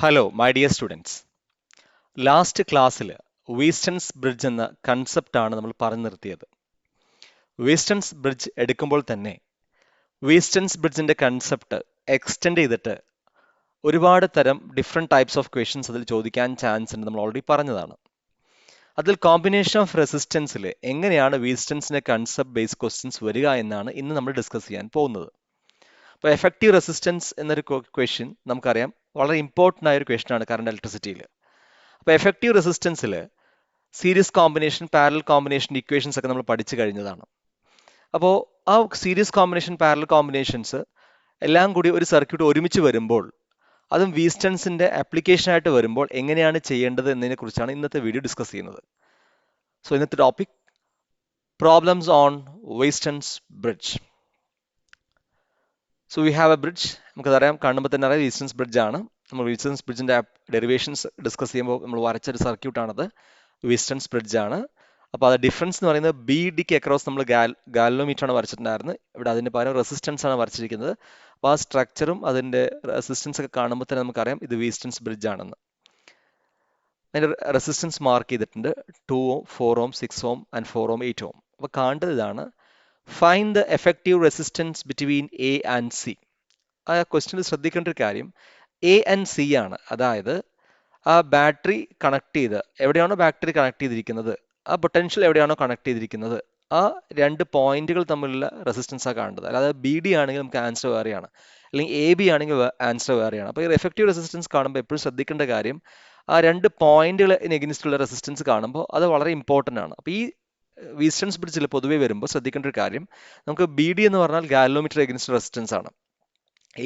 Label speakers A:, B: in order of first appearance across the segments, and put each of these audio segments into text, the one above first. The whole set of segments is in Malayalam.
A: Hello my dear students. Last ക്ലാസ്സിൽ വീസ്റ്റൺസ് ബ്രിഡ്ജ് എന്ന കൺസെപ്റ്റാണ് നമ്മൾ പറഞ്ഞു നിർത്തിയത്. വീസ്റ്റൺസ് ബ്രിഡ്ജ് എടുക്കുമ്പോൾ തന്നെ വീസ്റ്റൺസ് ബ്രിഡ്ജിന്റെ കൺസെപ്റ്റ് എക്സ്റ്റെൻഡ് ചെയ്തിട്ട് ഒരുപാട് തരം ഡിഫറെൻറ്റ് ടൈപ്സ് ഓഫ് ക്വസ്റ്റ്യൻസ് അതിൽ ചോദിക്കാൻ ചാൻസ് ഉണ്ട്, നമ്മൾ ഓൾറെഡി പറഞ്ഞതാണ്. അതിൽ കോമ്പിനേഷൻ ഓഫ് റെസിസ്റ്റൻസിൽ എങ്ങനെയാണ് വീസ്റ്റൺസിന്റെ കൺസെപ്റ്റ് ബേസ്ഡ് ക്വസ്റ്റ്യൻസ് വരിക എന്നാണ് ഇന്ന് നമ്മൾ ഡിസ്കസ് ചെയ്യാൻ പോകുന്നത്. അപ്പോൾ എഫക്റ്റീവ് റെസിസ്റ്റൻസ് എന്നൊരു ക്വസ്റ്റ്യൻ നമുക്കറിയാം, വളരെ ഇമ്പോർട്ടൻ്റ് ആയ ഒരു ക്വസ്റ്റ്യൻ ആണ് കറണ്ട് ഇലക്ട്രിസിറ്റിയിൽ. അപ്പോൾ എഫക്റ്റീവ് റെസിസ്റ്റൻസിൽ series combination, parallel combination equations ഒക്കെ നമ്മൾ പഠിച്ചു കഴിഞ്ഞതാണ്. അപ്പോൾ ആ സീരീസ് കോമ്പിനേഷൻ, പാരലൽ കോമ്പിനേഷൻസ് എല്ലാം കൂടി ഒരു സർക്യൂട്ട് ഒരുമിച്ച് വരുമ്പോൾ, അതും വീസ്റ്റൺസിന്റെ ആപ്ലിക്കേഷൻ ആയിട്ട് വരുമ്പോൾ എങ്ങനെയാണ് ചെയ്യേണ്ടത് എന്നതിനെ കുറിച്ചാണ് ഇന്നത്തെ വീഡിയോ ഡിസ്കസ് ചെയ്യുന്നത്. സോ ഇന്നത്തെ topic problems on Wheatstone's bridge. So we have a bridge. നമുക്കതറിയാം, കാണുമ്പോൾ തന്നെ അറിയാം വീസ്റ്റൺസ് ബ്രിഡ്ജ് ആണ്. നമ്മൾ വീസ്റ്റൺസ് ബ്രിഡ്ജിന്റെ ഡെറിവേഷൻസ് ഡിസ്കസ് ചെയ്യുമ്പോൾ നമ്മൾ വരച്ചൊരു സർക്യൂട്ടാണത്, വീസ്റ്റൺസ് ബ്രിഡ്ജ് ആണ്. അപ്പോൾ അത് ഡിഫറൻസ് എന്ന് പറയുന്നത് ബി ഡിക്ക് അക്രോസ് നമ്മൾ ഗാലനോമീറ്റർ ആണ് വരച്ചിട്ടുണ്ടായിരുന്നത്. ഇവിടെ അതിന് പകരം റെസിസ്റ്റൻസ് ആണ് വരച്ചിരിക്കുന്നത്. അപ്പോൾ ആ സ്ട്രക്ചറും അതിന്റെ റെസിസ്റ്റൻസ് ഒക്കെ കാണുമ്പോൾ തന്നെ നമുക്കറിയാം ഇത് വീസ്റ്റൺസ് ബ്രിഡ്ജ് ആണെന്ന്. അതിന്റെ റെസിസ്റ്റൻസ് മാർക്ക് ചെയ്തിട്ടുണ്ട് 2 ohm, 4 ohm, 6 ohm and 4 ohm, 8 ohm. അപ്പോൾ കാണേണ്ടത് ഇതാണ്: find the effective resistance between A and C. ആ ക്വസ്റ്റ്യനിൽ ശ്രദ്ധിക്കേണ്ട ഒരു കാര്യം എ ആൻഡ് സി ആണ്. അതായത് ആ ബാറ്ററി കണക്ട് ചെയ്ത് എവിടെയാണോ ബാറ്ററി കണക്ട് ചെയ്തിരിക്കുന്നത്, ആ പൊട്ടൻഷ്യൽ എവിടെയാണോ കണക്ട് ചെയ്തിരിക്കുന്നത്, ആ രണ്ട് പോയിന്റുകൾ തമ്മിലുള്ള റെസിസ്റ്റൻസ് ആണ് കാണേണ്ടത്. അല്ലാതെ ബി ഡി ആണെങ്കിൽ നമുക്ക് ആൻസർ വേറെയാണ്, അല്ലെങ്കിൽ എ ബി ആണെങ്കിൽ ആൻസർ വേറെയാണ്. അപ്പോൾ ഈ എഫക്റ്റീവ് റെസിസ്റ്റൻസ് കാണുമ്പോൾ എപ്പോഴും ശ്രദ്ധിക്കേണ്ട കാര്യം ആ രണ്ട് പോയിന്റുകൾ എഗനിസ്റ്റുള്ള റെസിസ്റ്റൻസ് കാണുമ്പോൾ അത് വളരെ ഇമ്പോർട്ടൻ്റ് ആണ്. അപ്പോൾ ഈ വീസ്റ്റൺസ് ബ്രിഡ്ജിൽ പൊതുവേ വരുമ്പോൾ ശ്രദ്ധിക്കേണ്ട ഒരു കാര്യം, നമുക്ക് ബി ഡി എന്ന് പറഞ്ഞാൽ ഗാലനോമീറ്റർ എഗനിസ്റ്റ് റെസിസ്റ്റൻസ് ആണ്.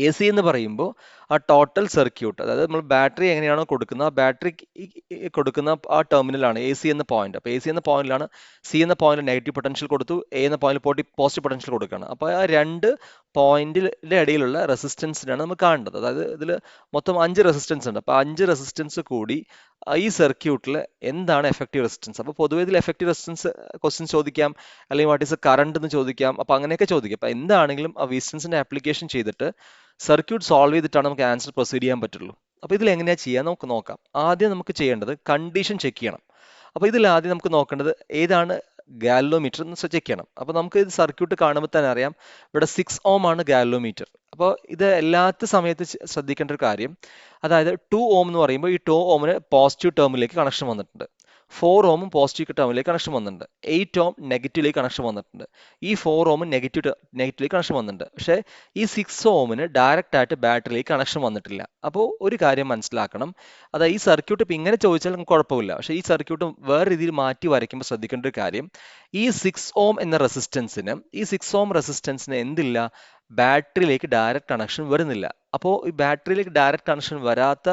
A: എ സി എന്ന് പറയുമ്പോൾ ആ ടോട്ടൽ സർക്യൂട്ട്, അതായത് നമ്മൾ ബാറ്ററി എങ്ങനെയാണോ കൊടുക്കുന്നത്, ആ ബാറ്ററി കൊടുക്കുന്ന ആ ടെർമിനലാണ് എ സി എന്ന പോയിന്റ്. അപ്പോൾ എ സി എന്ന പോയിന്റിലാണ്, സി എന്ന പോയിന്റിൽ നെഗറ്റീവ് പൊട്ടൻഷ്യൽ കൊടുത്തു, എ എന്ന പോയിന്റിൽ പോസിറ്റീവ് പൊട്ടൻഷ്യൽ കൊടുക്കുകയാണ്. അപ്പോൾ ആ രണ്ട് പോയിന്റിന്റെ ഇടയിലുള്ള റെസിസ്റ്റൻസിനാണ് നമുക്ക് കാണേണ്ടത്. അതായത് ഇതിൽ മൊത്തം 5 റെസിസ്റ്റൻസ് ഉണ്ട്. അപ്പോൾ 5 റെസിസ്റ്റൻസ് കൂടി ഈ സർക്യൂട്ടിൽ എന്താണ് എഫക്റ്റീവ് റെസിസ്റ്റൻസ്. അപ്പോൾ പൊതുവെ ഇതിൽ എഫക്റ്റീവ് റെസിസ്റ്റൻസ് ക്വസ്റ്റ്യൻ ചോദിക്കാം, അല്ലെങ്കിൽ വാട്ട് ഈസ് കറണ്ട് എന്ന് ചോദിക്കാം. അപ്പോൾ അങ്ങനെയൊക്കെ ചോദിക്കാം. അപ്പോൾ എന്താണെങ്കിലും ആ വീസ്റ്റൺസിന്റെ ആപ്ലിക്കേഷൻ ചെയ്തിട്ട് സർക്യൂട്ട് സോൾവ് ചെയ്തിട്ടാണ് നമുക്ക് ആൻസർ പ്രൊസീഡ് ചെയ്യാൻ പറ്റുള്ളൂ. അപ്പോൾ ഇതിൽ എങ്ങനെയാണ് ചെയ്യാൻ നമുക്ക് നോക്കാം. ആദ്യം നമുക്ക് ചെയ്യേണ്ടത് കണ്ടീഷൻ ചെക്ക് ചെയ്യണം. അപ്പോൾ ഇതിൽ ആദ്യം നമുക്ക് നോക്കേണ്ടത് ഏതാണ് ഗാലനോമീറ്റർ എന്ന് ചെക്ക് ചെയ്യണം. അപ്പോൾ നമുക്ക് ഇത് സർക്യൂട്ട് കാണുമ്പോൾ തന്നെ അറിയാം, ഇവിടെ 6 ohm ആണ് ഗാലനോമീറ്റർ. അപ്പോൾ ഇത് എല്ലാത്ത സമയത്ത് ശ്രദ്ധിക്കേണ്ട ഒരു കാര്യം, അതായത് 2 ohm എന്ന് പറയുമ്പോൾ ഈ 2 ohമിന് പോസിറ്റീവ് ടെർമിലേക്ക് കണക്ഷൻ വന്നിട്ടുണ്ട്, 4 ohമും പോസിറ്റീവ് ടെർമിലേക്ക് കണക്ഷൻ വന്നിട്ടുണ്ട്, 8 ohm നെഗറ്റീവിലേക്ക് കണക്ഷൻ വന്നിട്ടുണ്ട്, ഈ 4 ohm നെഗറ്റീവിലേക്ക് കണക്ഷൻ വന്നിട്ടുണ്ട്. പക്ഷേ ഈ 6 ohമിന് ഡയറക്റ്റ് ആയിട്ട് ബാറ്ററിയിലേക്ക് കണക്ഷൻ വന്നിട്ടില്ല. അപ്പോൾ ഒരു കാര്യം മനസ്സിലാക്കണം, അതായത് ഈ സർക്യൂട്ട് ഇപ്പം ഇങ്ങനെ ചോദിച്ചാൽ നമുക്ക് കുഴപ്പമില്ല. പക്ഷേ ഈ സർക്യൂട്ട് വേറെ രീതിയിൽ മാറ്റി വരയ്ക്കുമ്പോൾ ശ്രദ്ധിക്കേണ്ട ഒരു കാര്യം, ഈ 6 ohm എന്ന റെസിസ്റ്റൻസിന് എന്തില്ല, ബാറ്ററിയിലേക്ക് ഡയറക്റ്റ് കണക്ഷൻ വരുന്നില്ല. അപ്പോൾ ഈ ബാറ്ററിയിലേക്ക് ഡയറക്റ്റ് കണക്ഷൻ വരാത്ത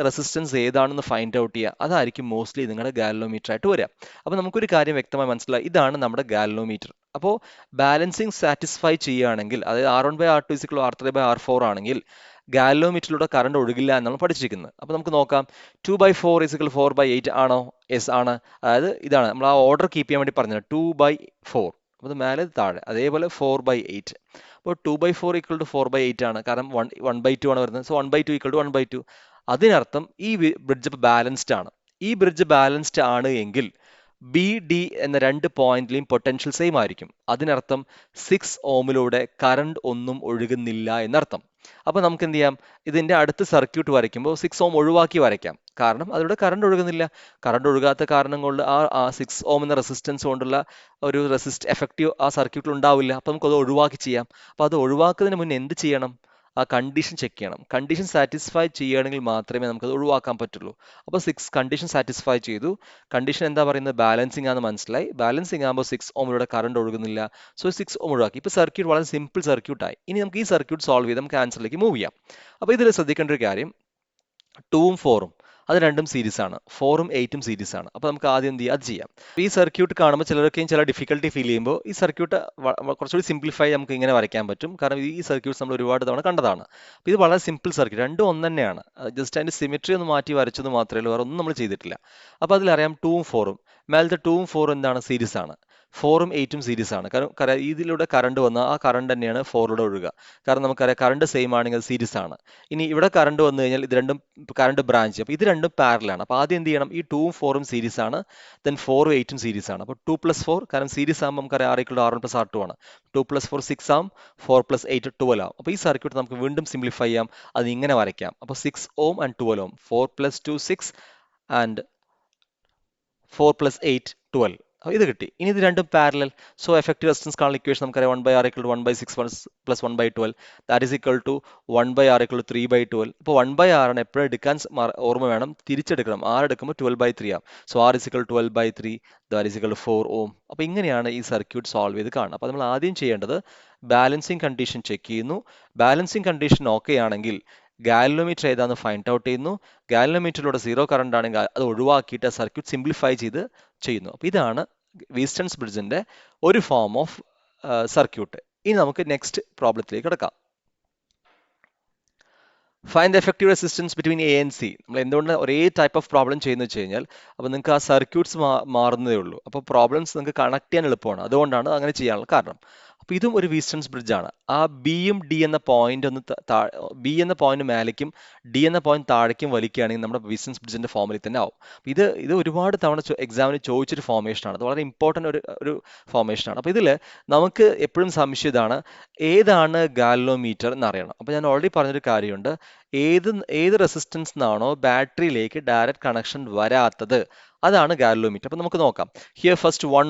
A: റെസിസ്റ്റൻസ് ഏതാണെന്ന് ഫൈൻഡ് ഔട്ട് ചെയ്യുക. അതായിരിക്കും മോസ്റ്റ്ലി നിങ്ങളുടെ ഗാലനോമീറ്റർ ആയിട്ട് വരിക. അപ്പോൾ നമുക്കൊരു കാര്യം വ്യക്തമായി മനസ്സിലായി, ഇതാണ് നമ്മുടെ ഗാലനോമീറ്റർ. അപ്പോൾ ബാലൻസിങ് സാറ്റിസ്ഫൈ ചെയ്യുകയാണെങ്കിൽ, അതായത് R1/R2 = R3/R4 ആണെങ്കിൽ ഗാലനോമീറ്ററിലൂടെ കറണ്ട് ഒഴുകില്ല എന്നാണ് പഠിച്ചിരിക്കുന്നത്. അപ്പോൾ നമുക്ക് നോക്കാം, 2/4 = 4/8 ആണോ? യെസ് ആണ്. അതായത് ഇതാണ് നമ്മൾ ആ ഓർഡർ കീപ്പ് ചെയ്യാൻ വേണ്ടി പറഞ്ഞത്, 2/4. അപ്പോൾ ഇത് മേലെ താഴെ, അതേപോലെ 4/8. അപ്പോൾ 2/4 = 4/8 ആണ്, കാരണം 1/2 ആണ് വരുന്നത്. സോ 1/2 = 1/2. അതിനർത്ഥം ഈ ബ്രിഡ്ജ് ബാലൻസ്ഡ് ആണ്. ഈ ബ്രിഡ്ജ് ബാലൻസ്ഡ് ആണ് എങ്കിൽ ബി ഡി എന്ന രണ്ട് പോയിന്റിലെയും പൊട്ടൻഷ്യൽ സെയിം ആയിരിക്കും. അതിനർത്ഥം 6 ohമിലൂടെ കറണ്ട് ഒന്നും ഒഴുകുന്നില്ല എന്നർത്ഥം. അപ്പോൾ നമുക്ക് എന്ത് ചെയ്യാം, ഇതിന്റെ അടുത്ത സർക്യൂട്ട് വരയ്ക്കുമ്പോൾ 6 ohm ഒഴിവാക്കി വരയ്ക്കാം. കാരണം അതിലൂടെ കറണ്ട് ഒഴുകുന്നില്ല. കറണ്ട് ഒഴുകാത്ത കാരണം കൊണ്ട് ആ 6 ohm എന്ന റെസിസ്റ്റൻസ് കൊണ്ടുള്ള ഒരു എഫക്റ്റീവ് ആ സർക്യൂട്ടിൽ ഉണ്ടാവില്ല. അപ്പോൾ നമുക്കത് ഒഴിവാക്കി ചെയ്യാം. അപ്പോൾ അത് ഒഴിവാക്കുന്നതിന് മുന്നേ എന്ത് ചെയ്യണം, ആ കണ്ടീഷൻ ചെക്ക് ചെയ്യണം. കണ്ടീഷൻ സാറ്റിസ്ഫൈ ചെയ്യുകയാണെങ്കിൽ മാത്രമേ നമുക്കത് ഒഴിവാക്കാൻ പറ്റുള്ളൂ. അപ്പോൾ 6 കണ്ടീഷൻ സാറ്റിസ്ഫൈ ചെയ്തു. കണ്ടീഷൻ എന്താ പറയുന്നത്, ബാലൻസിങ് ആണെന്ന് മനസ്സിലായി. ബാലൻസിങ് ആകുമ്പോൾ 6 ohമിലൂടെ കറണ്ട് ഒഴുകുന്നില്ല. സോ 6 ohm ഒഴിവാക്കി. ഇപ്പോൾ സർക്യൂട്ട് വളരെ സിമ്പിൾ സർക്യൂട്ടായി. ഇനി നമുക്ക് ഈ സർക്യൂട്ട് സോൾവ് ചെയ്ത് നമുക്ക് ആൻസറിലേക്ക് മൂവ് ചെയ്യാം. അപ്പോൾ ഇതിൽ ശ്രദ്ധിക്കേണ്ട ഒരു കാര്യം, 2ഉം 4ഉം അത് രണ്ടും സീരീസ് ആണ്, 4ഉം 8ഉം സീരീസ് ആണ്. അപ്പോൾ നമുക്ക് ആദ്യം എന്ത് ചെയ്യാം, അത് ചെയ്യാം. ഈ സർക്യൂട്ട് കാണുമ്പോൾ ചിലരൊക്കെയും ചില ഡിഫിക്കൽട്ടി ഫീൽ ചെയ്യുമ്പോൾ ഈ സർക്യൂട്ട് കുറച്ചുകൂടി സിംപ്ലിഫൈ നമുക്ക് ഇങ്ങനെ വരയ്ക്കാൻ പറ്റും. കാരണം ഈ സർക്യൂട്ട്സ് നമ്മൾ ഒരുപാട് തവണ കണ്ടതാണ്. അപ്പോൾ ഇത് വളരെ സിമ്പിൾ സർക്യൂട്ട്, രണ്ടും ഒന്ന് തന്നെയാണ്. ജസ്റ്റ് അതിൻ്റെ സിമെട്രി ഒന്ന് മാറ്റി വരച്ചത് മാത്രമേ ഉള്ളൂ, വേറെ ഒന്നും നമ്മൾ ചെയ്തിട്ടില്ല. അപ്പോൾ അതിലറിയാം 2ഉം 4ഉം, മേലത്തെ 2ഉം 4ഉം എന്താണ്, സീരീസ് ആണ്. 4ഉം 8ഉം സീരീസ് ആണ്. കാരണം ഇതിലൂടെ കറണ്ട് വന്നാൽ ആ കറണ്ട് തന്നെയാണ് 4ലൂടെ ഒഴുകുക. കാരണം നമുക്കറിയാം കറണ്ട് സെയിം ആണെങ്കിൽ അത് സീരീസ് ആണ്. ഇനി ഇവിടെ കറണ്ട് വന്നു കഴിഞ്ഞാൽ ഇത് രണ്ടും കറണ്ട് ബ്രാഞ്ച്, അപ്പോൾ ഇത് രണ്ടും പാരലാണ്. അപ്പോൾ ആദ്യം എന്ത് ചെയ്യണം, ഈ 2ഉം 4ഉം സീരീസ് ആണ്, ദെൻ 4ഉം 8ഉം സീരീസ് ആണ്. അപ്പോൾ 2 + 4, കാരണം സീരീസ് ആകുമ്പോൾ നമുക്കറിയാം R = R1 + R2 ആണ്. 2 + 4 6 ആവും, 4 + 8 12 ആവും. അപ്പോൾ ഈ സർക്യൂട്ട് നമുക്ക് വീണ്ടും സിംപ്ലിഫൈ ചെയ്യാം, അത് ഇങ്ങനെ വരയ്ക്കാം. അപ്പോൾ 6 ohm and 12 ohm, 4 + 2 6 and 4 + 8 12. അപ്പോൾ ഇത് കിട്ടി. ഇനി ഇത് രണ്ടും പാരലൽ. സോ എഫക്റ്റീവ് റെസിസ്റ്റൻസ് കാണുന്ന ഇക്വേഷൻ നമുക്കറിയാം 1/R = 1/6 + 1/12, that is equal to 1/R = 3/12. ഇപ്പോൾ 1/R ആണ് എപ്പോഴും എടുക്കാൻ ഓർമ്മ വേണം, തിരിച്ചെടുക്കണം. R എടുക്കുമ്പോൾ 12/3 ആവും. So R = 12/3, that is equal to 4 ohm. അപ്പോൾ ഇങ്ങനെയാണ് ഈ സർക്യൂട്ട് സോൾവ് ചെയ്ത് കാണുന്നത്. അപ്പോൾ നമ്മൾ ആദ്യം ചെയ്യേണ്ടത് ബാലൻസിങ് കണ്ടീഷൻ ചെക്ക് ചെയ്യുന്നു. ബാലൻസിങ് കണ്ടീഷൻ ഓക്കെ ആണെങ്കിൽ ഗാലനോമീറ്റർ ഏതാണെന്ന് ഫൈൻഡ് ഔട്ട് ചെയ്യുന്നു. ഗാലനോമീറ്ററിലൂടെ സീറോ കറണ്ട് ആണെങ്കിൽ അത് ഒഴിവാക്കിയിട്ട് സർക്യൂട്ട് സിംപ്ലിഫൈ ചെയ്ത് ചെയ്യുന്നു. അപ്പോൾ ഇതാണ് വീസ്റ്റൺസ് ബ്രിഡ്ജിന്റെ ഒരു ഫോം ഓഫ് സർക്യൂട്ട്. ഇനി നമുക്ക് നെക്സ്റ്റ് പ്രോബ്ലത്തിലേക്ക് കിടക്കാം. Find the effective resistance between A and C. നമ്മൾ എന്തുകൊണ്ട് ഒരേ ടൈപ്പ് ഓഫ് പ്രോബ്ലം ചെയ്യുന്നത് വെച്ച് കഴിഞ്ഞാൽ അപ്പോൾ നിങ്ങൾക്ക് ആ സർക്യൂട്ട്സ് മാറുന്നതേ ഉള്ളൂ. അപ്പോൾ പ്രോബ്ലംസ് നിങ്ങൾക്ക് കണക്ട് ചെയ്യാൻ എളുപ്പമാണ്, അതുകൊണ്ടാണ് അങ്ങനെ ചെയ്യാനുള്ള കാരണം. അപ്പോൾ ഇതും ഒരു വീസ്റ്റൺസ് ബ്രിഡ്ജ് ആണ്. ആ ബിയും ഡി എന്ന പോയിന്റ് ഒന്ന് ബി എന്ന പോയിന്റ് മേലേക്കും ഡി എന്ന പോയിന്റ് താഴേക്കും വലിക്കുകയാണെങ്കിൽ നമ്മുടെ വീസ്റ്റൺസ് ബ്രിഡ്ജിന്റെ ഫോമിൽ തന്നെ ആവും. ഇത് ഒരുപാട് തവണ എക്സാമിന് ചോദിച്ചൊരു ഫോർമേഷനാണ്. അത് വളരെ ഇമ്പോർട്ടൻ്റ് ഒരു ഫോർമേഷനാണ്. അപ്പോൾ ഇതിൽ നമുക്ക് എപ്പോഴും സംശയം ഇതാണ്, ഏതാണ് ഗാലനോമീറ്റർ എന്നറിയണം. അപ്പോൾ ഞാൻ ഓൾറെഡി പറഞ്ഞൊരു കാര്യമുണ്ട്, ഏത് റെസിസ്റ്റൻസ് നിന്നാണോ ബാറ്ററിയിലേക്ക് ഡയറക്റ്റ് കണക്ഷൻ വരാത്തത് അതാണ് ഗാലനോമീറ്റർ. അപ്പോൾ നമുക്ക് നോക്കാം. ഹിയർ ഫസ്റ്റ് 1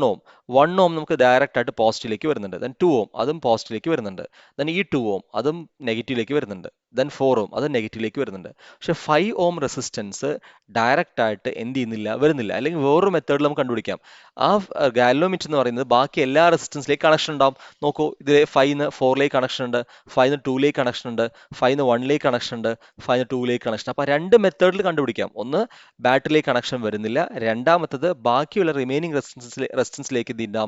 A: ohm നമുക്ക് ഡയറക്റ്റ് ആയിട്ട് പോസിറ്റീവിലേക്ക് വരുന്നുണ്ട്. ദെൻ 2 ohm അതും പോസിറ്റീവിലേക്ക് വരുന്നുണ്ട്. ദെൻ ഈ 2 ohm അതും നെഗറ്റീവിലേക്ക് വരുന്നുണ്ട്. ദെൻ 4 ohm അത് നെഗറ്റീവിലേക്ക് വരുന്നുണ്ട്. പക്ഷേ 5 ohm റെസിസ്റ്റൻസ് ഡയറക്റ്റ് ആയിട്ട് എന്ത് ചെയ്യുന്നില്ല, വരുന്നില്ല. അല്ലെങ്കിൽ വേറൊരു മെത്തേഡിൽ നമുക്ക് കണ്ടുപിടിക്കാം. ആ ഗാലനോമീറ്റർ എന്ന് പറയുന്നത് ബാക്കി എല്ലാ റെസിസ്റ്റൻസിലേക്ക് കണക്ഷൻ ഉണ്ടാവും. നോക്കൂ, ഇതിൽ 5-ന് 4ലേക്ക് കണക്ഷൻ ഉണ്ട്, 5-ന് 2ലേക്ക് കണക്ഷൻ ഉണ്ട്, 5-ന് 1ലേക്ക് കണക്ഷൻ ഉണ്ട്, 5-ന് 2ലേക്ക് കണക്ഷൻ. അപ്പോൾ രണ്ട് മെത്തേഡിൽ കണ്ടുപിടിക്കാം. ഒന്ന് ബാറ്ററിയിലേക്ക് കണക്ഷൻ വരുന്നില്ല, രണ്ടാമത്തത് ബാക്കിയുള്ള റിമൈനിങ് റെസിസ്റ്റൻസിലേക്ക് ഇതിൻ്റെ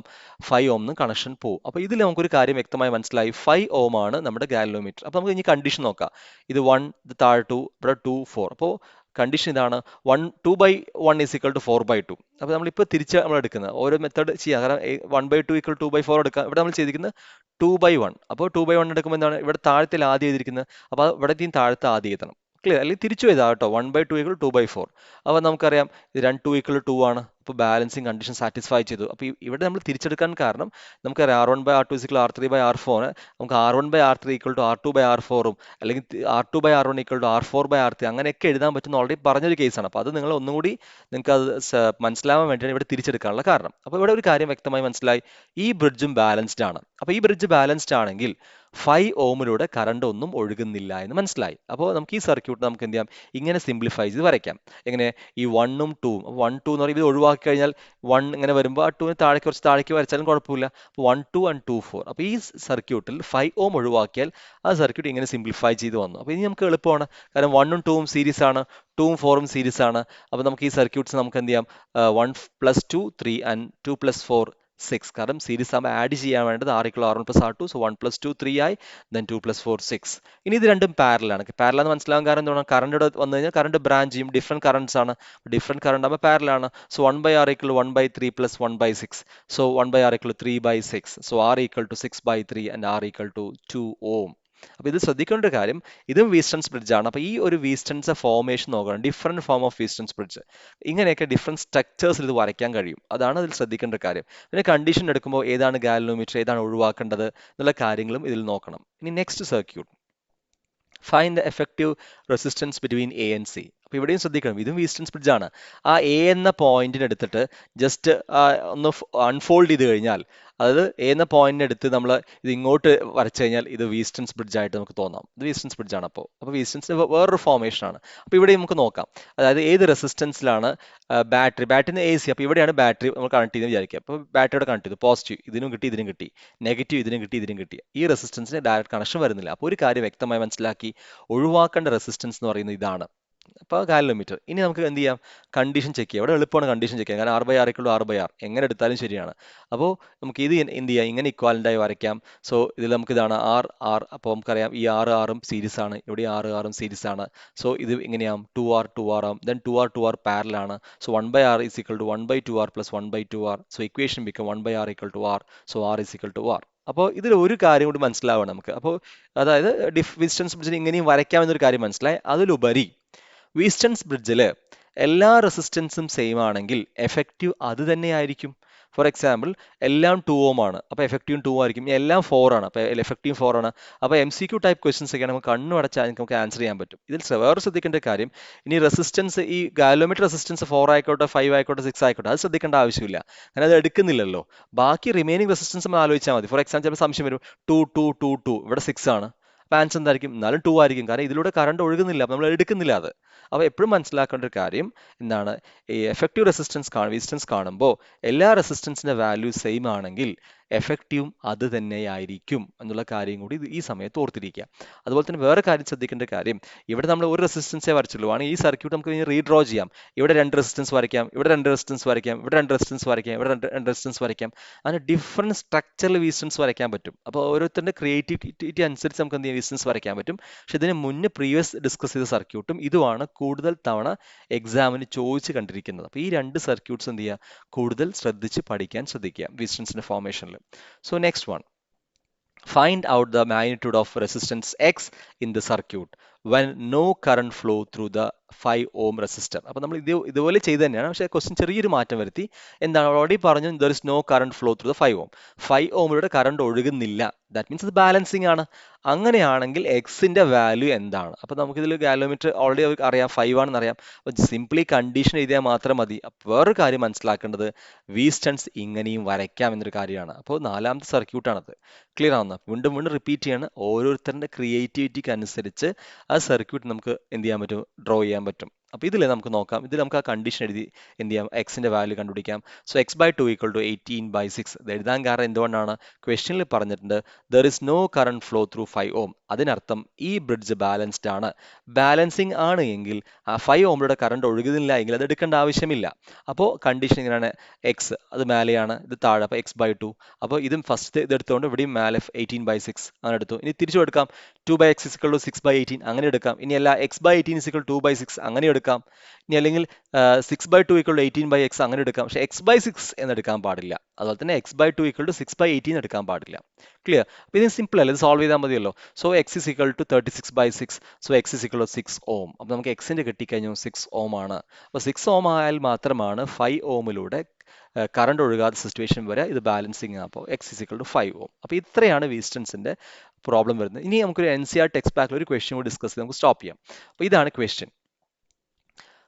A: 5 ohm കണക്ഷൻ പോകും. അപ്പോൾ ഇതിൽ നമുക്കൊരു കാര്യം വ്യക്തമായി മനസ്സിലായി, 5 ohm ആണ് നമ്മുടെ ഗാലനോമീറ്റർ. അപ്പോൾ നമുക്ക് ഇനി കണ്ടീഷൻ നോക്കാം. ഇത് 1, ഇത് താഴെ 2, ഇവിടെ 2, 4. അപ്പോൾ കണ്ടീഷൻ ഇതാണ്, 2/1 = 4/2. അപ്പോൾ നമ്മളിപ്പോൾ തിരിച്ച് നമ്മൾ എടുക്കുന്നത് ഓരോ മെത്തേഡ് ചെയ്യാം. കാരണം 1/2 = 2/4 എടുക്കാം. ഇവിടെ നമ്മൾ ചെയ്തിരിക്കുന്നത് 2/1. അപ്പോൾ 2/1 എടുക്കുമ്പോൾ എന്താണ്, ഇവിടെ താഴത്തിൽ ആദ്യം എഴുതിയിരിക്കുന്നത്, അപ്പോൾ ഇവിടെ താഴത്ത് ആദ്യം എഴുതണം. ക്ലിയർ? അല്ലെങ്കിൽ തിരിച്ചു എഴുതാം കേട്ടോ. 1/2 = 2/4. അപ്പോൾ നമുക്കറിയാം ഇത് 2 = 2 ആണ്. അപ്പോൾ ബാലൻസിങ് കണ്ടീഷൻ സാറ്റിസ്ഫൈ ചെയ്തു. അപ്പോൾ ഇവിടെ നമ്മൾ തിരിച്ചെടുക്കാൻ കാരണം നമുക്കറിയാം R1/R2 = R3/R4. നമുക്ക് R1/R3 = R2/R4 അല്ലെങ്കിൽ R2/R1 = R4/R3 അങ്ങനെയൊക്കെ എഴുതാൻ പറ്റുന്ന ഓൾറെഡി പറഞ്ഞൊരു കേസാണ്. അപ്പോൾ അത് നിങ്ങൾ ഒന്നുകൂടി നിങ്ങൾക്ക് അത് മനസ്സിലാവാൻ വേണ്ടിയാണ് ഇവിടെ തിരിച്ചെടുക്കാനുള്ള കാരണം. അപ്പോൾ ഇവിടെ ഒരു കാര്യം വ്യക്തമായി മനസ്സിലായി, ഈ ബ്രിഡ്ജും ബാലൻസ്ഡ് ആണ്. അപ്പോൾ ഈ ബ്രിഡ്ജ് ബാലൻസ്ഡ് ആണെങ്കിൽ 5 ohmലൂടെ കറണ്ട് ഒന്നും ഒഴുകുന്നില്ല എന്ന് മനസ്സിലായി. അപ്പോൾ നമുക്ക് ഈ സർക്യൂട്ട് നമുക്ക് എന്ത് ചെയ്യാം, ഇങ്ങനെ സിംപ്ലിഫൈ ചെയ്ത് വരയ്ക്കാം. എങ്ങനെ, ഈ 1ഉം 2ഉം 1, 2 എന്ന് പറയുമ്പോൾ ഇത് ഒഴിവാക്കി കഴിഞ്ഞാൽ 1 ഇങ്ങനെ വരുമ്പോൾ ആ 2ന് കുറച്ച് താഴേക്ക് വരച്ചാലും കുഴപ്പമില്ല. 1, 2 and 2, 4. അപ്പോൾ ഈ സർക്യൂട്ടിൽ 5 ohm ഒഴിവാക്കിയാൽ ആ സർക്യൂട്ട് ഇങ്ങനെ സിംപ്ലിഫൈ ചെയ്ത് വന്നു. അപ്പോൾ ഇനി നമുക്ക് എളുപ്പമാണ്, കാരണം 1ഉം 2ഉം സീരീസ് ആണ്, 2ഉം 4ഉം സീരീസ് ആണ്. അപ്പോൾ നമുക്ക് ഈ സർക്യൂട്ട്സ് നമുക്ക് എന്ത് ചെയ്യാം, 1 + 2 3 and 2 + 4 6. കാരണം സീരീസ് ആകുമ്പോൾ ആഡ് ചെയ്യാൻ വേണ്ടത് R = R1 + R2. സോ 1 + 2 3 ആയി, ദെൻ 2 + 4 6. ഇനി ഇത് രണ്ടും പാരലാണ്. പാരലാന്ന് മനസ്സിലാകാൻ കാരണം എന്താണ്, കറണ്ട് ഇവിടെ വന്നു കഴിഞ്ഞാൽ കറണ്ട് ബ്രാഞ്ച് ചെയ്യും, ഡിഫറെന്റ് കറണ്ട്സ് ആണ്. ഡിഫറെന്റ് കറണ്ട് ആകുമ്പോൾ പാരലാണ്. So 1/R = 1/3 + 1/6. So 1/R = 3/6. So R = 6/3 and R = 2 ohm. അപ്പോൾ ഇത് ശ്രദ്ധിക്കേണ്ട ഒരു കാര്യം, ഇതും വീസ്റ്റൺസ് ബ്രിഡ്ജ് ആണ്. അപ്പോൾ ഈ ഒരു വീസ്റ്റൺസ് ഫോർമേഷൻ നോക്കണം, different form of Wheatstone's bridge. ഇങ്ങനെയൊക്കെ ഡിഫറെന്റ് സ്ട്രക്ചേഴ്സിൽ ഇത് വരയ്ക്കാൻ കഴിയും. അതാണ് അതിൽ ശ്രദ്ധിക്കേണ്ട കാര്യം. പിന്നെ കണ്ടീഷൻ എടുക്കുമ്പോൾ ഏതാണ് ഗാലനോമീറ്റർ, ഏതാണ് ഒഴിവാക്കേണ്ടത് എന്നുള്ള കാര്യങ്ങളും ഇതിൽ നോക്കണം. ഇനി next circuit, find the effective resistance between A and C. അപ്പോൾ ഇവിടെയും ശ്രദ്ധിക്കണം, ഇതും വീസ്റ്റൺസ് ബ്രിഡ്ജ് ആണ്. ആ എ എന്ന പോയിന്റിന് എടുത്തിട്ട് ജസ്റ്റ് ഒന്ന് അൺഫോൾഡ് ചെയ്ത് കഴിഞ്ഞാൽ, അതായത് എ എന്ന പോയിന്റിന് എടുത്ത് നമ്മൾ ഇത് ഇങ്ങോട്ട് വരച്ചു കഴിഞ്ഞാൽ ഇത് വീസ്റ്റൺസ് ബ്രിഡ്ജ് ആയിട്ട് നമുക്ക് തോന്നാം. ഇത് വീസ്റ്റൺസ് ബ്രിഡ്ജ് ആണ്. അപ്പോൾ വീസ്റ്റൺസിന് വേറൊരു ഫോർമേഷൻ ആണ്. അപ്പോൾ ഇവിടെ നമുക്ക് നോക്കാം, അതായത് ഏത് റെസിസ്റ്റൻസിലാണ് ബാറ്ററിന് എ സി. അപ്പോൾ ഇവിടെയാണ് ബാറ്ററി നമ്മൾ കണക്ട് ചെയ്തെന്ന് വിചാരിക്കുക. അപ്പോൾ ബാറ്ററിയോടെ കണക്ട് ചെയ്തു, പോസിറ്റീവ് ഇതിനും കിട്ടി, ഇതിനും കിട്ടി, നെഗറ്റീവ് ഇതിനും കിട്ടി, ഇതിനും കിട്ടി. ഈ റെസിസ്റ്റൻസിന് ഡയറക്റ്റ് കണക്ഷൻ വരുന്നില്ല. അപ്പോൾ ഒരു കാര്യം വ്യക്തമായി മനസ്സിലാക്കി, ഒഴിവാക്കേണ്ട റെസിസ്റ്റൻസ് എന്ന് പറയുന്നത് ഇതാണ്. അപ്പോൾ ഗാലനോമീറ്റർ. ഇനി നമുക്ക് എന്ത് ചെയ്യാം, കണ്ടീഷൻ ചെക്ക് ചെയ്യാം. ഇവിടെ എളുപ്പമാണ് കണ്ടീഷൻ ചെക്ക് ചെയ്യാം, കാരണം R/R എങ്ങനെ എടുത്താലും ശരിയാണ്. അപ്പോൾ നമുക്ക് ഇത് എന്ത് ചെയ്യാം, ഇങ്ങനെ ഇക്വാലൻ്റായി വരയ്ക്കാം. സോ ഇതിൽ നമുക്ക് ഇതാണ് R. അപ്പോൾ നമുക്കറിയാം ഈ R സീരീസ് ആണ്, ഇവിടെ R സീരീസ് ആണ്. സോ ഇത് ഇങ്ങനെയാവും 2R ആവും, ദെൻ 2R പാരലൽ ആണ്. So 1/R is equal to 1/2R plus 1/2R. So equation become 1/R equal to R. So R is equal to R. അപ്പോൾ ഇതിൽ ഒരു കാര്യം കൂടി മനസ്സിലാവണം നമുക്ക്. അപ്പോൾ അതായത് വിസ്റ്റൺസ് ബ്രിഡ്ജിന് ഇങ്ങനെയും വരയ്ക്കാമെന്നൊരു കാര്യം മനസ്സിലായി. അതിലുപരി വീസ്റ്റൺസ് ബ്രിഡ്ജിൽ എല്ലാ റെസിസ്റ്റൻസും സെയിം ആണെങ്കിൽ എഫക്റ്റീവ് അത് തന്നെയായിരിക്കും. ഫോർ എക്സാമ്പിൾ എല്ലാം 2 ഓം ആണ്, അപ്പോൾ എഫക്റ്റീവ് 2 ആയിരിക്കും. എല്ലാം 4 ആണ്, അപ്പോൾ എഫക്റ്റീവ് 4 ആണ്. അപ്പോൾ MCQ ടൈപ്പ് ക്വസ്റ്റൻസ് ഒക്കെ നമുക്ക് കണ്ണുടച്ചാൽ നമുക്ക് ആൻസർ ചെയ്യാൻ പറ്റും. ഇതിൽ വേറെ ശ്രദ്ധിക്കേണ്ട കാര്യം, ഇനി റെസിസ്റ്റൻസ് ഈ ഗാലോമീറ്റർ റെസിസ്റ്റൻസ് 4 ആയിക്കോട്ടെ 5 ആയിക്കോട്ടെ 6 ആയിക്കോട്ടെ അത് ശ്രദ്ധിക്കേണ്ട ആവശ്യമില്ല, കാരണം അത് എടുക്കുന്നില്ലല്ലോ. ബാക്കി റിമൈനിങ് റെസിസ്റ്റൻസ് നമ്മൾ ആലോചിച്ചാൽ മതി. ഫോർ എക്സാമ്പിൾ ചിലപ്പോൾ സംശയം വരും, 2 ഇവിടെ 6 ആണ്, അപ്പോൾ ആൻസർ എന്തായിരിക്കും, എന്നാലും 2 ആയിരിക്കും, കാരണം ഇതിലൂടെ കറണ്ട് ഒഴുകുന്നില്ല, അപ്പോൾ നമ്മൾ എടുക്കുന്നില്ല അത്. അപ്പോൾ എപ്പോഴും മനസ്സിലാക്കേണ്ട ഒരു കാര്യം എന്താണ്, ഈ എഫക്റ്റീവ് റെസിസ്റ്റൻസ് കാണുമ്പോൾ എല്ലാ റെസിസ്റ്റൻസിന്റെ വാല്യൂ സെയിം ആണെങ്കിൽ എഫക്റ്റീവും അത് തന്നെയായിരിക്കും എന്നുള്ള കാര്യം കൂടി ഈ സമയത്ത് ഓർത്തിരിക്കുക. അതുപോലെ തന്നെ വേറെ കാര്യം ശ്രദ്ധിക്കേണ്ട കാര്യം, ഇവിടെ നമ്മൾ ഒരു റെസിസ്റ്റൻസേ വരച്ചുള്ളൂ, ആണ് ഈ സർക്യൂട്ട് നമുക്ക് റീഡ്രോ ചെയ്യാം. ഇവിടെ 2 റെസിസ്റ്റൻസ് വരയ്ക്കാം, ഇവിടെ 2 റെസിസ്റ്റൻസ് വരയ്ക്കാം, ഇവിടെ 2 റെസിസ്റ്റൻസ് വരയ്ക്കാം, ഇവിടെ 2 റെസിസ്റ്റൻസ് വരയ്ക്കാം. അങ്ങനെ ഡിഫറെൻറ്റ് സ്ട്രക്ചറിൽ വീസ്റ്റൻസ് വരയ്ക്കാൻ പറ്റും. അപ്പോൾ ഓരോരുത്തരുടെ ക്രിയേറ്റിവിറ്റി അനുസരിച്ച് നമുക്ക് എന്ത് ചെയ്യാം, വീസ്റ്റൻസ് വരയ്ക്കാൻ പറ്റും. പക്ഷെ ഇതിന് മുന്നേ പ്രീവിയസ് ഡിസ്കസ് ചെയ്ത സർക്യൂട്ടും ഇതുമാണ് കൂടുതൽ തവണ എക്സാമിന് ചോദിച്ച് കണ്ടിരിക്കുന്നത്. അപ്പോൾ ഈ 2 സർക്യൂട്ട്സ് എന്ത് ചെയ്യുക, കൂടുതൽ ശ്രദ്ധിച്ച് പഠിക്കാൻ ശ്രദ്ധിക്കുക വീസ്റ്റൻസിന്റെ ഫോർമേഷനിൽ. So next one, find out the magnitude of resistance X in the circuit when no current flow through the 5 ohm resistor. അപ്പോൾ നമ്മൾ ഇതുപോലെ ചെയ്ത് തന്നെയാണ്, പക്ഷേ ക്വസ്റ്റ്യൻ ചെറിയൊരു മാറ്റം വരുത്തി. എന്താണ്, ഓൾറെഡി പറഞ്ഞു there is no current flow through the 5 ohm. 5 ഓമിലൂടെ current ഒഴുകുന്നില്ല, ദാറ്റ് മീൻസ് ഇത് ബാലൻസിങ് ആണ്. അങ്ങനെയാണെങ്കിൽ എക്സിന്റെ വാല്യൂ എന്താണ്? അപ്പോൾ നമുക്കിതിൽ ഗാലോമീറ്റർ ഓൾറെഡി അറിയാം 5 ആണെന്ന് അറിയാം. അപ്പോൾ സിംപ്ലി കണ്ടീഷൻ എഴുതിയാൽ മാത്രം മതി. വേറൊരു കാര്യം മനസ്സിലാക്കേണ്ടത്, വീസ്റ്റൺസ് ഇങ്ങനെയും വരയ്ക്കാം എന്നൊരു കാര്യമാണ്. അപ്പോൾ 4ാമത്തെ സർക്യൂട്ടാണത്. ക്ലിയർ ആവുന്ന, വീണ്ടും റിപ്പീറ്റ് ചെയ്യാണ്. ഓരോരുത്തരുടെ ക്രിയേറ്റിവിറ്റിക്ക് അനുസരിച്ച് ആ സർക്യൂട്ട് നമുക്ക് എന്ത് ചെയ്യാൻ പറ്റും, ഡ്രോ ചെയ്യാൻ പറ്റും. അപ്പോൾ ഇതിൽ നമുക്ക് നോക്കാം, ഇതിൽ നമുക്ക് ആ കണ്ടീഷൻ എഴുതി എന്ത് ചെയ്യാം, എക്സിന്റെ വാല്യൂ കണ്ടുപിടിക്കാം. So x/2 equal to 18/6. ഇത് എഴുതാൻ കാരണം എന്തുകൊണ്ടാണ്, ക്വസ്റ്റ്യനിൽ പറഞ്ഞിട്ടുണ്ട് there is no current flow through 5 ohm. അതിനർത്ഥം ഈ ബ്രിഡ്ജ് ബാലൻസ്ഡ് ആണ്. ബാലൻസിങ് ആണ് എങ്കിൽ ആ 5 ഓമിലൂടെ കറണ്ട് ഒഴുകുന്നില്ല എങ്കിൽ അത് എടുക്കേണ്ട ആവശ്യമില്ല. അപ്പോൾ കണ്ടീഷൻ ഇങ്ങനെയാണ്, എക്സ് അത് മേലെയാണ്, ഇത് താഴെ, അപ്പോൾ x/2. അപ്പോൾ ഇതും ഫസ്റ്റ് ഇത് എടുത്തുകൊണ്ട് ഇവിടെയും മേലെ 18/6 അങ്ങനെ എടുത്തു. ഇനി തിരിച്ചു എടുക്കാം, 2/x is equal to 6/18 അങ്ങനെ എടുക്കാം. ഇനി അല്ല x/18 is equal to 2/6 അങ്ങനെ എടുക്കാം. ഇനി അല്ലെങ്കിൽ 6/2 equal to 18/x അങ്ങനെ എടുക്കാം. പക്ഷേ x/6 എന്ന് എടുക്കാൻ പാടില്ല. അതുപോലെ തന്നെ x/2 equal to 6/18 എടുക്കാൻ പാടില്ല. ക്ലിയർ? അപ്പോൾ ഇത് സിമ്പിൾ അല്ല, ഇത് സോൾവ് ചെയ്താൽ മതിയല്ലോ. So x is equal to 36/6. So x is equal to 6 ഓം. അപ്പോൾ നമുക്ക് എക്സിന്റെ കിട്ടിക്കഴിഞ്ഞു 6 ഓം ആണ്. അപ്പോൾ 6 ഓം ആയാൽ മാത്രമാണ് 5 ഓമിലൂടെ കറണ്ട് ഒഴുകാത്ത സിറ്റുവേഷൻ വരെ ഇത് ബാലൻസിങ്. അപ്പോൾ x is equal to 5 ഓം. അപ്പോൾ ഇത്രയാണ് വീസ്റ്റൺസിന്റെ പ്രോബ്ലം വരുന്നത്. ഇനി നമുക്കൊരു NCERT ടെക്സ്റ്റ് ബാക്കിൽ ഒരു ക്വസ്റ്റ്യൻ കൂടി ഡിസ്കസ് ചെയ്ത് നമുക്ക് സ്റ്റോപ്പ് ചെയ്യാം. അപ്പോൾ ഇതാണ് question,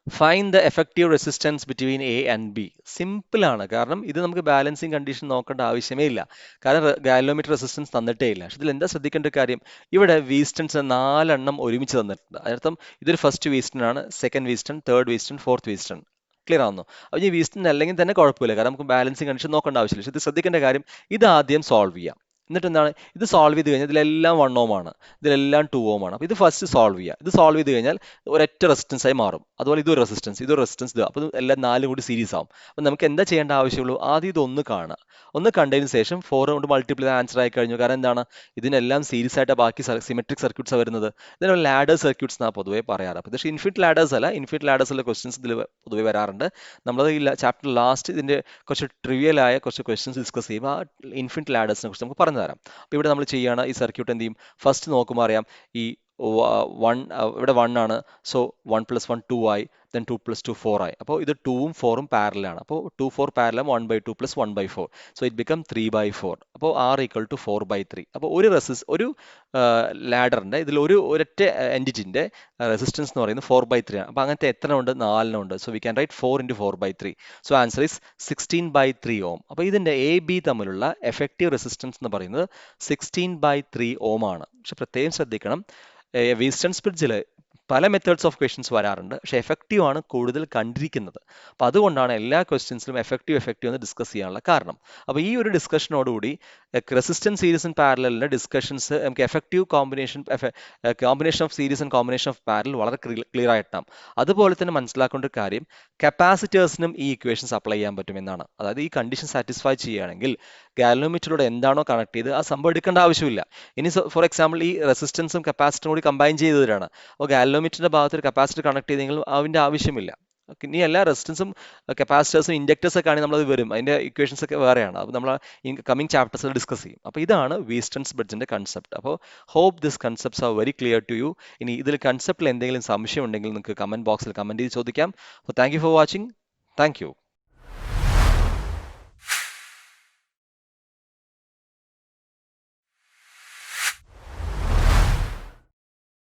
A: find the effective resistance between A and B. Simple ആണ്, കാരണം ഇത് നമുക്ക് ബാലൻസിങ് കണ്ടീഷൻ നോക്കേണ്ട ആവശ്യമേ ഇല്ല, കാരണം ഗാലോമീറ്റർ റെസിസ്റ്റൻസ് തന്നിട്ടേ ഇല്ല. പക്ഷെ ഇതിൽ എന്താ ശ്രദ്ധിക്കേണ്ട കാര്യം, ഇവിടെ വീസ്റ്റൺസ് 4 എണ്ണം ഒരുമിച്ച് തന്നിട്ടുണ്ട്. അതിനർത്ഥം ഇതൊരു ഫസ്റ്റ് വീസ്റ്റൺ ആണ്, സെക്കൻഡ് വീസ്റ്റൺ, തേർഡ് വീസ്റ്റൺ, ഫോർത്ത് വീസ്റ്റൺ. ക്ലിയർ ആവുന്നു? അപ്പോൾ ഈ വീസ്റ്റൺ അല്ലെങ്കിൽ തന്നെ കുഴപ്പമില്ല, കാരണം നമുക്ക് ബാലൻസിങ് കണ്ടീഷൻ നോക്കേണ്ട ആവശ്യമില്ല. പക്ഷേ ഇത് ശ്രദ്ധിക്കേണ്ട കാര്യം, ഇത് ആദ്യം സോൾവ് ചെയ്യാം. എന്നിട്ട് എന്താണ്, ഇത് സോൾവ് ചെയ്ത് കഴിഞ്ഞാൽ ഇതിലെല്ലാം 1 ഓം ആണ്, ഇതിലെല്ലാം 2 ഓം ആണ്. അപ്പോൾ ഇത് ഫസ്റ്റ് സോൾവ് ചെയ്യുക. ഇത് സോൾവ് ചെയ്ത് കഴിഞ്ഞാൽ ഒരൊറ്റ റെസിസ്റ്റൻസ് ആയി മാറും. അതുപോലെ ഇതൊരു റെസിസ്റ്റൻസ്, ഇതൊരു റെസിസ്റ്റൻസ്, ഇത്. അപ്പോൾ എല്ലാം 4 കൂടി സീരീസ് ആവും. അപ്പോൾ നമുക്ക് എന്താ ചെയ്യേണ്ട ആവശ്യമുള്ളൂ, ആദ്യം ഇതൊന്ന് കാണുക. ഒന്ന് കണ്ടതിന് ശേഷം 4 കൊണ്ട് മൾട്ടിപ്ലൈ ആൻസർ ആയി കഴിഞ്ഞു. കാരണം എന്താണ്, ഇതിനെല്ലാം സീരീസ് ആയിട്ട് ബാക്കി സിമെട്രിക് സർക്യൂട്ട്സ് വരുന്നത്. ഇതിനുള്ള ലാഡർ സർക്യൂട്ട്സ് എന്നാണ് പൊതുവേ പറയാറ്. അപ്പോൾ പക്ഷേ ഇൻഫിനിറ്റ് ലാഡേഴ്സ് അല്ല, ഇൻഫിനിറ്റ് ലാഡേഴ്സിലെ ക്വസ്റ്റ്യൻസ് ഇതിൽ പൊതുവേ വരാറുണ്ട്. നമ്മൾ ഈ ചാപ്റ്റർ ലാസ്റ്റ് ഇതിൻ്റെ കുറച്ച് ട്രിവിയലായ കുറച്ച് ക്വസ്റ്റ്യൻസ് ഡിസ്കസ് ചെയ്യുമ്പോൾ ആ ഇൻഫിനിറ്റ് ലാഡേഴ്സിനെ കുറിച്ച് നമുക്ക് പറഞ്ഞു തരാം. അപ്പോൾ ഇവിടെ നമ്മൾ ചെയ്യുകയാണ്, ഈ സർക്യൂട്ട് എന്ത് ചെയ്യും, ഫസ്റ്റ് നോക്കുമ്പോൾ അറിയാം ഈ 1 ഇവിടെ 1 ആണ്. സോ 1 + 1 2 ആയി, then 2 + 2 4 ആയി. അപ്പോൾ ഇത് 2ഉം 4ഉം പാരലാണ്. അപ്പോൾ 2 4 പാരലം 1/2 + 1/4. So it become 3/4. അപ്പോൾ R = 4/3. അപ്പോൾ ഒരു ലാഡറിൻ്റെ ഇതിൽ ഒരൊറ്റ എൻറ്റിറ്റിൻ്റെ റെസിസ്റ്റൻസ് എന്ന് പറയുന്നത് 4/3 ആണ്. അപ്പോൾ അങ്ങനത്തെ എത്ര ഉണ്ട്, 4 ഉണ്ട്. So we can write 4 × 4/3. So answer is 16/3 ഓം. അപ്പോൾ ഇതിൻ്റെ AB തമ്മിലുള്ള എഫക്റ്റീവ് റെസിസ്റ്റൻസ് എന്ന് പറയുന്നത് 16/3 ഓം ആണ്. പക്ഷെ പ്രത്യേകം ശ്രദ്ധിക്കണം, വീസ്റ്റൺസ് ബ്രിഡ്ജിൽ പല മെത്തേഡ്സ് ഓഫ് ക്വസ്റ്റ്യൻസ് വരാറുണ്ട്, പക്ഷേ എഫക്റ്റീവ് ആണ് കൂടുതൽ കണ്ടിരിക്കുന്നത്. അപ്പോൾ അതുകൊണ്ടാണ് എല്ലാ ക്വസ്റ്റ്യൻസിലും എഫക്റ്റീവ് എന്ന് ഡിസ്കസ് ചെയ്യാനുള്ള കാരണം. അപ്പോൾ ഈ ഒരു ഡിസ്കഷനോടുകൂടി റെസിസ്റ്റൻസ് സീരീസ് ആൻഡ് പാരലലിൻ്റെ ഡിസ്കഷൻസ് നമുക്ക് effective combination of series and combination of parallel വളരെ ക്ലിയർ ആയിട്ടാണ്. അതുപോലെ തന്നെ മനസ്സിലാക്കേണ്ട ഒരു കാര്യം, കപ്പാസിറ്റേഴ്സിനും ഈ ഇക്വേഷൻസ് അപ്ലൈ ചെയ്യാൻ പറ്റുമെന്നാണ്. അതായത് ഈ കണ്ടീഷൻ സാറ്റിസ്ഫൈ ചെയ്യുകയാണെങ്കിൽ ഗാലനോമീറ്ററിലൂടെ എന്താണോ കണക്ട് ചെയ്ത് ആ സംഭവം എടുക്കേണ്ട ആവശ്യമില്ല. ഇനി ഫോർ എക്സാമ്പിൾ ഈ റെസിസ്റ്റൻസും കപ്പാസിറ്ററും കൂടി കമ്പൈൻ ചെയ്ത് തരാണ്, അപ്പോൾ ഗാലനോമീറ്ററിന്റെ ഭാഗത്ത് ഒരു കപ്പാസിറ്റർ കണക്ട് ചെയ്തെങ്കിൽ അതിന്റെ ആവശ്യമില്ല. ഇനി എല്ലാ റെസിസ്റ്റൻസും കപ്പാസിറ്റേഴ്സും ഇൻഡക്ടേഴ്സ് ഒക്കെ ആണെങ്കിൽ നമ്മളത് വരും, അതിന്റെ ഇക്വേഷൻസ് ഒക്കെ വേറെയാണ്. അപ്പോൾ നമ്മൾ കമ്മിങ് ചാപ്റ്റേഴ്സിൽ ഡിസ്കസ് ചെയ്യും. അപ്പോൾ ഇതാണ് വീസ്റ്റൺസ് ബ്രിഡ്ജിന്റെ കൺസെപ്റ്റ്. അപ്പോൾ hope this concepts are very clear to you. ഇനി ഇതിൽ കൺസെപ്റ്റിൽ എന്തെങ്കിലും സംശയം ഉണ്ടെങ്കിൽ നിങ്ങൾക്ക് കമന്റ് ബോക്സിൽ കമന്റ് ചെയ്ത് ചോദിക്കാം. അപ്പോൾ thank you for watching. Thank you.